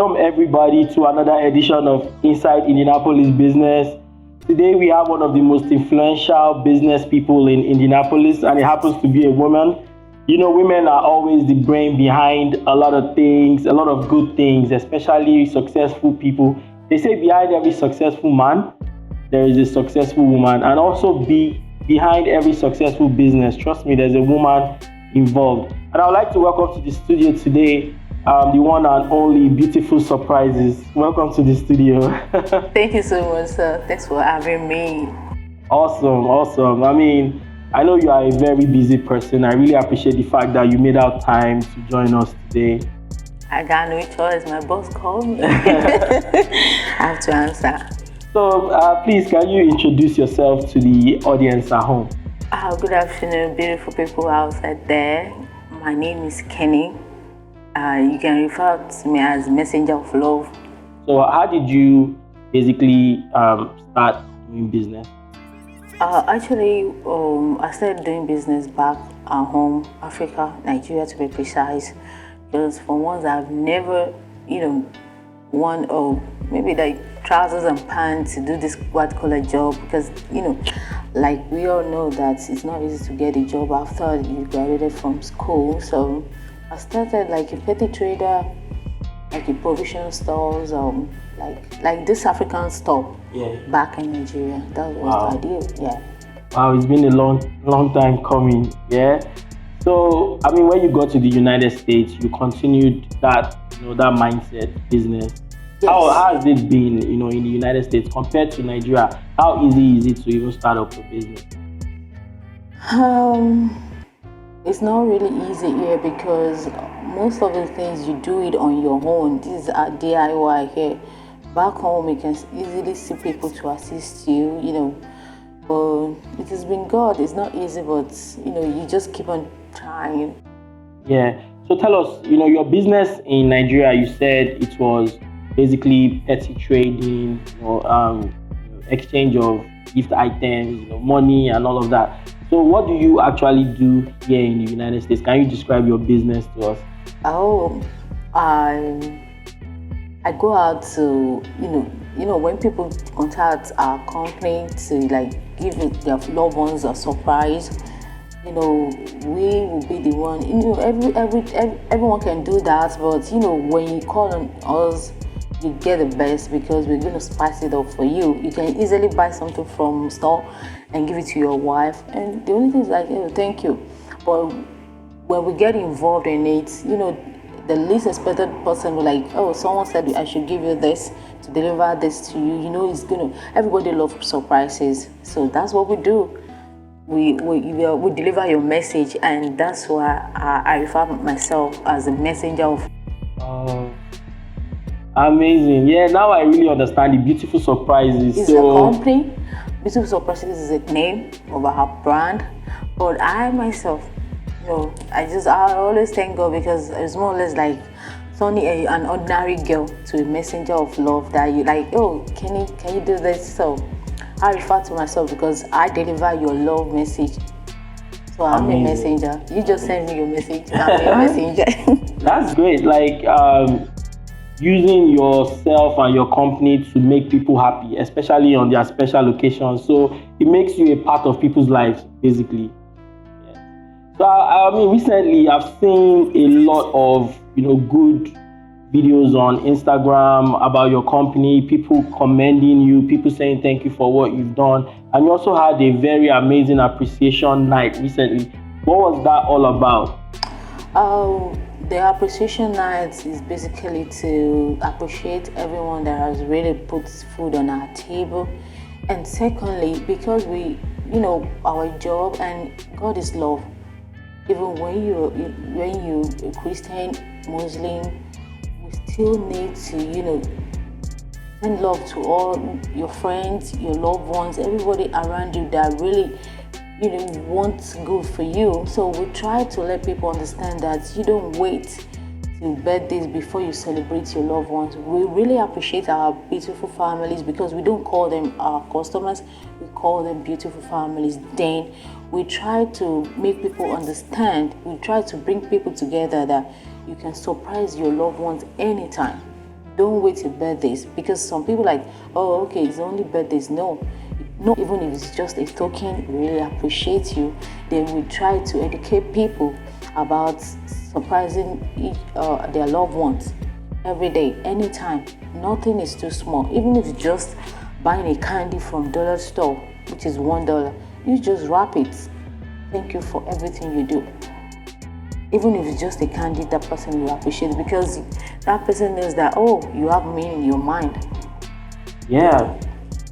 Welcome everybody to another edition of Inside Indianapolis Business. Today we have one of the most influential business people in Indianapolis, and it happens to be a woman. You know, women are always the brain behind a lot of things, a lot of good things, especially successful people. They say behind every successful man, there is a successful woman, and also behind every successful business, trust me, there's a woman involved. And I would like to welcome to the studio today the one and only Beautiful Surprises. Welcome to the studio. Thank you so much, sir. Thanks for having me. Awesome. I mean, I know you are a very busy person. I really appreciate the fact that you made out time to join us today. I got no choice. My boss called me. I have to answer. So, please, can you introduce yourself to the audience at home? Good afternoon, beautiful people outside there. My name is Kenny. You can refer to me as Messenger of Love. So, how did you basically start doing business? I started doing business back at home, Africa, Nigeria to be precise. Because for once I've never, worn maybe like trousers and pants to do this white collar job, because like we all know that it's not easy to get a job after you graduated from school. So I started like a petty trader, like a provision stores, like this African store back in Nigeria. That was the idea. Yeah. Wow, it's been a long time coming. Yeah. So I mean, when you got to the United States, you continued that that mindset business. Yes. How has it been, in the United States compared to Nigeria? How easy is it to even start up a business? It's not really easy here because most of the things you do it on your own. These are DIY here. Back home, you can easily see people to assist you, but it has been God. It's not easy, but you just keep on trying. Yeah. So tell us, your business in Nigeria, you said it was basically petty trading, exchange of gift items, money and all of that. So what do you actually do here in the United States? Can you describe your business to us? I go out to, when people contact our company to like give their loved ones a surprise, we will be the one. Everyone can do that, but when you call on us, you get the best because we're going to spice it up for you. You can easily buy something from store and give it to your wife, and the only thing is like, thank you. But when we get involved in it, the least expected person will like, someone said I should give you this to deliver this to you. Everybody loves surprises, so that's what we do. We deliver your message, and that's why I refer myself as a messenger of. Amazing. Yeah, now I really understand the Beautiful Surprises. It's a company. Beautiful Surprises is a name of our brand, but I myself, I always thank God because it's more or less like only an ordinary girl to a messenger of love that you like. Can you do this? So I refer to myself because I deliver your love message. So I'm a messenger. You just send me your message. I'm a messenger. That's great. Like using yourself and your company to make people happy, especially on their special occasions. So it makes you a part of people's lives, basically. Yeah. So I mean, recently I've seen a lot of good videos on Instagram about your company, people commending you, people saying thank you for what you've done. And you also had a very amazing appreciation night recently. What was that all about? The appreciation night is basically to appreciate everyone that has really put food on our table. And secondly, because our job and God is love. Even when you're a Christian, Muslim, we still need to, send love to all your friends, your loved ones, everybody around you that really, wants good for you. So we try to let people understand that you don't wait till birthdays before you celebrate your loved ones. We really appreciate our beautiful families because we don't call them our customers, we call them beautiful families. Then we try to make people understand, we try to bring people together that you can surprise your loved ones anytime. Don't wait till birthdays, because some people like, oh, okay, it's only birthdays. No, even if it's just a token, we really appreciate you. Then we try to educate people about surprising their loved ones every day, anytime. Nothing is too small. Even if it's just buying a candy from dollar store, which is $1, you just wrap it. Thank you for everything you do. Even if it's just a candy, that person will appreciate it, because that person knows that, oh, you have me in your mind. Yeah.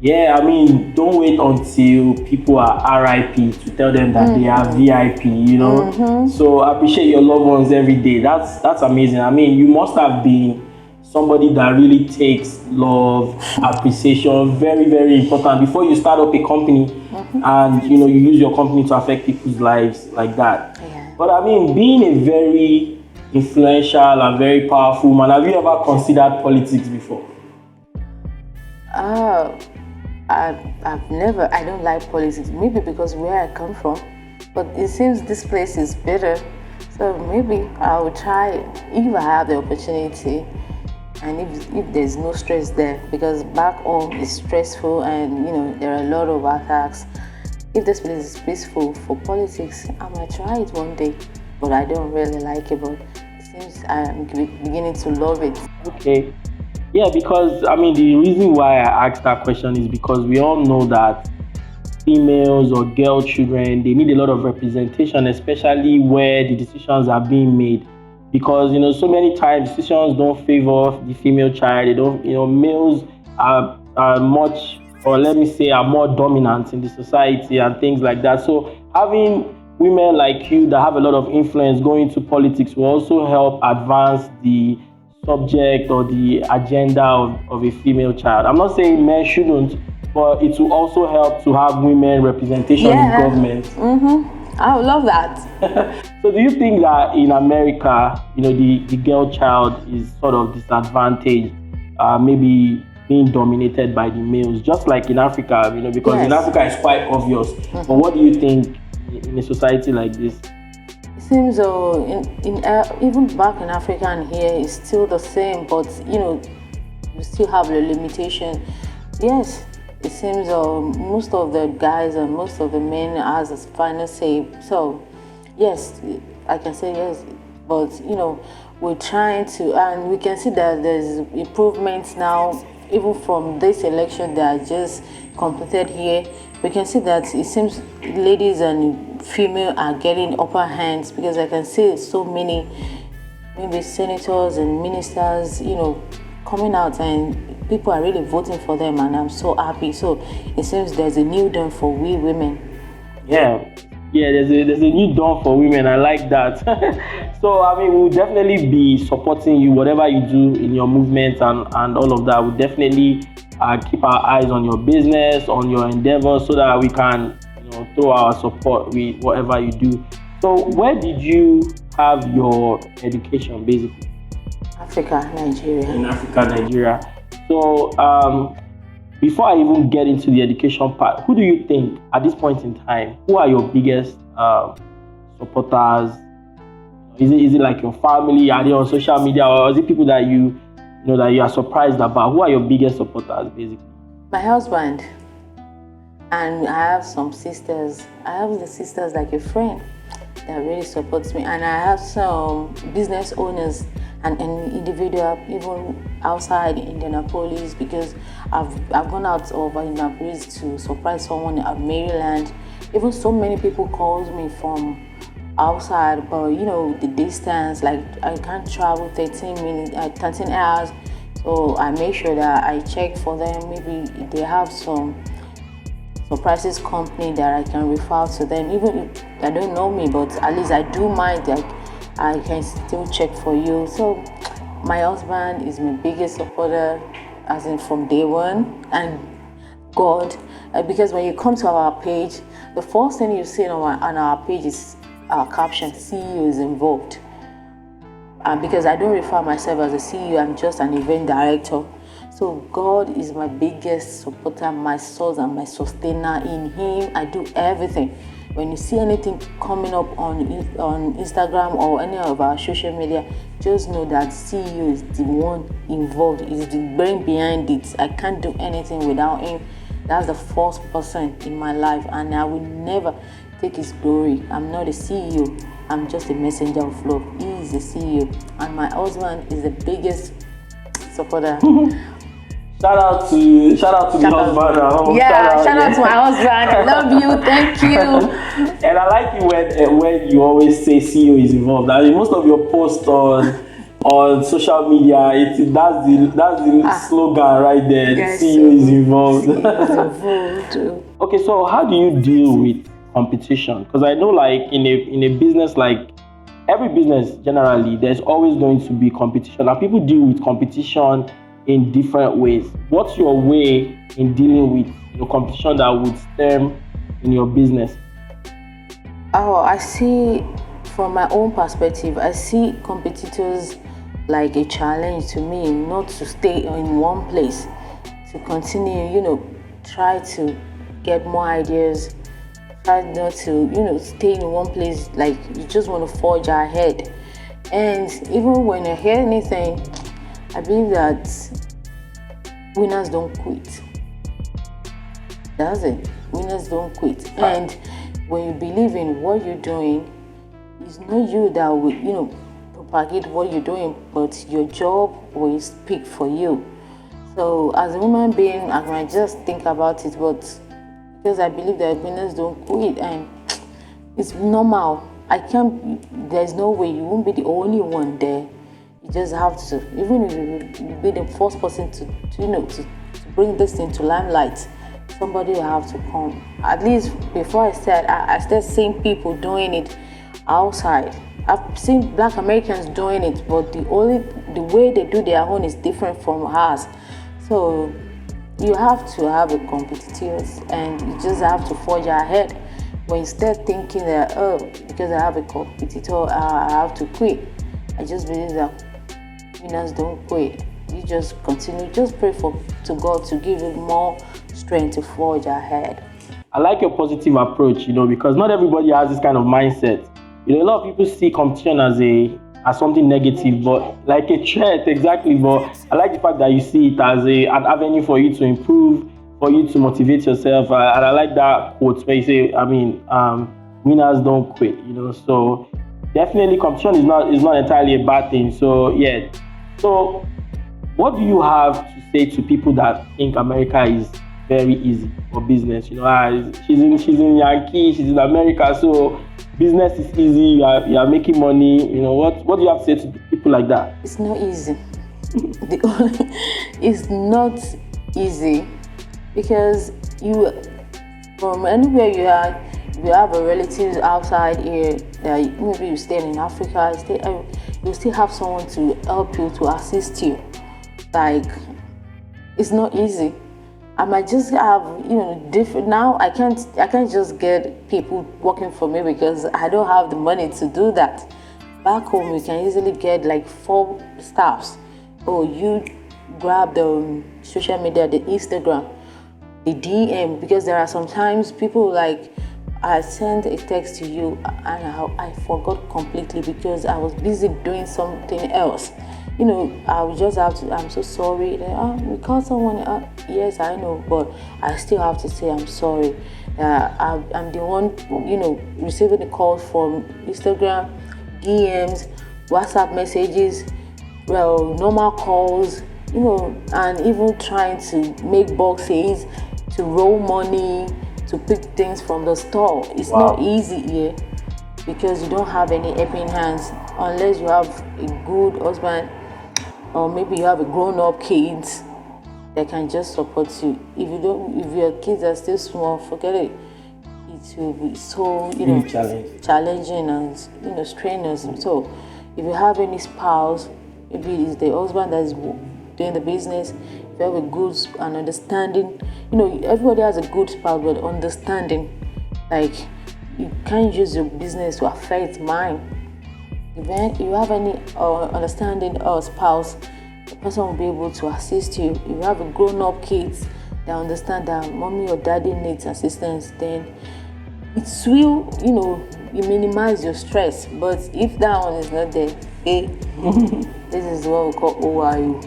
Yeah, I mean, don't wait until people are RIP to tell them that they are VIP. So appreciate your loved ones every day. That's amazing. I mean, you must have been somebody that really takes love, appreciation, very, very important before you start up a company and you use your company to affect people's lives like that. Yeah. But I mean, being a very influential and very powerful man, have you ever considered politics before? I don't like politics, maybe because where I come from, but it seems this place is better. So maybe I will try it if I have the opportunity, and if there's no stress there, because back home is stressful and there are a lot of attacks. If this place is peaceful, for politics, I might try it one day, but I don't really like it, but it seems I'm beginning to love it. Okay. Yeah, because I mean, the reason why I asked that question is because we all know that females or girl children, they need a lot of representation, especially where the decisions are being made. Because so many times decisions don't favor the female child. They don't, males are much, or let me say, are more dominant in the society and things like that. So having women like you that have a lot of influence going into politics will also help advance the subject or the agenda of a female child. I'm not saying men shouldn't, but it will also help to have women representation in government. I would love that. So do you think that in America, the girl child is sort of disadvantaged, maybe being dominated by the males, just like in Africa, because in Yes. Africa it's quite obvious. But what do you think in a society like this? It seems even back in Africa and here it's still the same, but you still have the limitation. Yes, it seems most of the guys and most of the men has a final say. So yes, I can say yes, but we're trying to, and we can see that there's improvements now. Even from this election that just completed here, we can see that it seems ladies and female are getting upper hands, because I can see so many maybe senators and ministers, coming out, and people are really voting for them, and I'm so happy. So it seems there's a new dawn for we women. Yeah, yeah. There's a new dawn for women. I like that. So I mean, we'll definitely be supporting you, whatever you do in your movement and all of that. We'll definitely keep our eyes on your business, on your endeavors, so that we can throw our support with whatever you do. So where did you have your education, basically? Africa, Nigeria. In Africa, Nigeria. So before I even get into the education part, who do you think at this point in time, who are your biggest supporters? Is it like your family? Are they on social media, or is it people that that you are surprised about? Who are your biggest supporters, basically? My husband, and I have some sisters. I have the sisters like a friend that really supports me, and I have some business owners and an individual even outside Indianapolis, because I've gone out of Indianapolis to surprise someone at Maryland. Even so many people calls me from outside, but the distance, like I can't travel 13 hours, so I make sure that I check for them. Maybe they have some surprises company that I can refer to them, even if they don't know me, but at least I do mind, like I can still check for you. So my husband is my biggest supporter, as in from day one, and God, because when you come to our page, the first thing you see on our page is our caption, CEO is involved. Because I don't refer myself as a CEO, I'm just an event director. So God is my biggest supporter, my source and my sustainer. In Him, I do everything. when you see anything coming up on Instagram or any of our social media, just know that CEO is the one involved, is the brain behind it. I can't do anything without him. That's the first person in my life, and I will never take his glory. I'm not a CEO. I'm just a messenger of love. He is the CEO, and my husband is the biggest supporter. Shout out to the husband. Yeah, shout out to my husband. I love you. Thank you. And I like it when you always say CEO is involved. I mean, most of your posts on social media, that's the slogan right there. Yes, CEO is involved. CEO is involved. Okay, so how do you deal with competition? Because I know, like in a business, like every business generally, there's always going to be competition, and people deal with competition in different ways. What's your way in dealing with competition that would stem in your business? Oh, I see from my own perspective, I see competitors like a challenge to me, not to stay in one place, to continue, try to get more ideas, try not to, stay in one place, like you just want to forge ahead. And even when I hear anything, I believe that winners don't quit. That's it. Winners don't quit. And when you believe in what you're doing, it's not you that will, propagate what you're doing, but your job will speak for you. So as a human being, I might just think about it, but because I believe that winners don't quit, and it's normal. There's no way you won't be the only one there. You just have to, even if you be the first person to bring this into limelight, somebody will have to come. At least before I started seeing people doing it outside. I've seen Black Americans doing it, but the way they do their own is different from ours. So you have to have a competitiveness, and you just have to forge ahead. When instead thinking that, because I have a competitor, I have to quit. I just believe that winners don't quit. You just continue, just pray to God to give you more strength to forge ahead. I like your positive approach, because not everybody has this kind of mindset. A lot of people see competition as something negative, but like a threat, exactly. But I like the fact that you see it as an avenue for you to improve, for you to motivate yourself. And I like that quote where you say, winners don't quit. So definitely competition is not entirely a bad thing. So yeah. So what do you have to say to people that think America is very easy for business? She's in Yankee, she's in America, so business is easy. You are making money. What do you have to say to people like that? It's not easy. It's not easy because from anywhere you are, if you have a relative outside here, that maybe you stay in Africa, you still have someone to help you, to assist you. Like, it's not easy. I might just have, different. Now I can't just get people working for me because I don't have the money to do that. Back home, you can easily get like 4 staffs. Oh, you grab the social media, the Instagram, the DM, because there are sometimes people like, I sent a text to you and I forgot completely because I was busy doing something else. I would just have to, I'm so sorry. We called someone, yes, I know, but I still have to say I'm sorry. I'm the one, receiving the calls from Instagram, DMs, WhatsApp messages, normal calls, and even trying to make boxes, to roll money, to pick things from the store. It's not easy here because you don't have any helping hands unless you have a good husband, or maybe you have a grown-up kids that can just support you. If your kids are still small, forget it. It will be so challenging and strenuous. So if you have any spouse, maybe it's the husband that is doing the business. If you have a good and understanding, everybody has a good spouse, but understanding, like you can't use your business to affect mine. If you have any understanding spouse, the person will be able to assist you. If you have a grown-up kids that understand that mommy or daddy needs assistance, then it will, you minimize your stress. But if that one is not there, this is what we call OIU.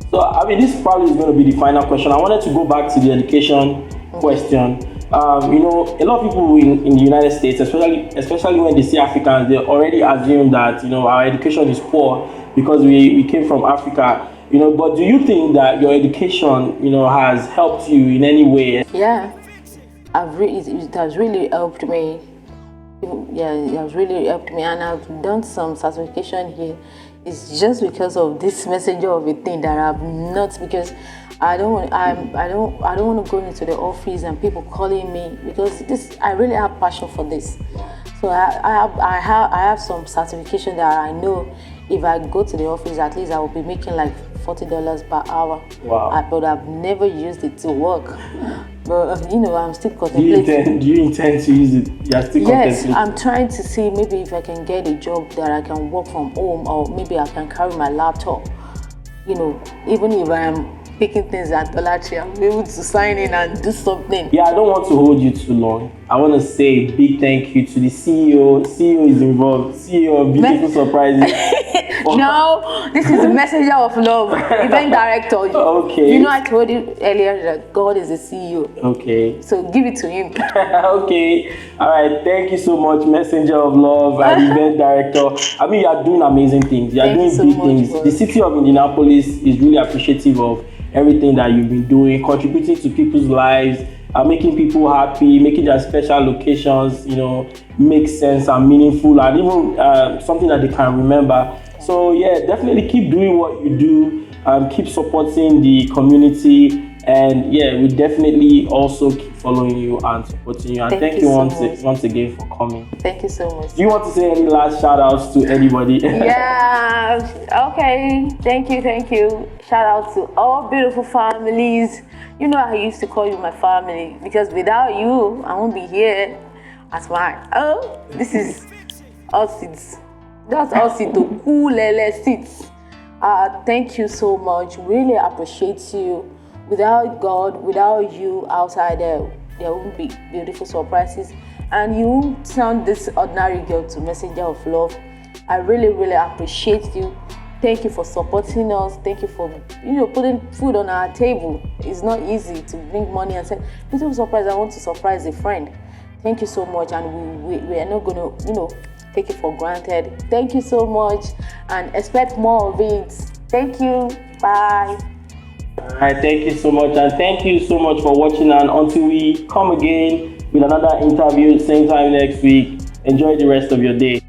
So, I mean, this probably is going to be the final question. I wanted to go back to the education question. A lot of people in the United States, especially when they see Africans, they already assume that, our education is poor because we came from Africa. But do you think that your education, has helped you in any way? Yeah, it has really helped me. Yeah, it has really helped me, and I've done some certification here. It's just because of this messenger of a thing that I've not, because I don't want to go into the office and people calling me, because I really have passion for this. So I have some certification that I know if I go to the office, at least I will be making like $40 per hour. Wow. But I've never used it to work. But I'm still contemplating. Do you intend to use it? You're still Yes, contemplating? I'm trying to see maybe if I can get a job that I can work from home, or maybe I can carry my laptop. Even if I'm picking things at Dolachi, I'm able to sign in and do something. Yeah, I don't want to hold you too long. I want to say a big thank you to the CEO. CEO is involved. CEO of Beautiful Surprises. No, this is the messenger of love, event director. Okay. I told you earlier that God is the CEO. Okay. So give it to him. Okay. All right. Thank you so much, messenger of love and event director. I mean, you are doing amazing things. You are doing so big much, things. boss. The city of Indianapolis is really appreciative of everything that you've been doing, contributing to people's lives, making people happy, making their special locations, make sense and meaningful, and even something that they can remember. So yeah, definitely keep doing what you do, keep supporting the community, and yeah, we definitely also keep following you and supporting you. And thank you once again for coming. Thank you so much. Do you want to say any last shout outs to anybody? Yeah, okay. Thank you. Shout out to all beautiful families. I used to call you my family, because without you, I won't be here as mine. Oh, this is us seats. That's us seats, the cool seats. Thank you so much. Really appreciate you. Without God, without you outside there won't be beautiful surprises. And you won't turn this ordinary girl to messenger of love. I really, really appreciate you. Thank you for supporting us. Thank you for putting food on our table. It's not easy to bring money and say, beautiful surprise, I want to surprise a friend. Thank you so much, and we are not going to take it for granted. Thank you so much, and expect more of it. Thank you. Bye. All right, thank you so much, and thank you so much for watching. And until we come again with another interview same time next week, enjoy the rest of your day.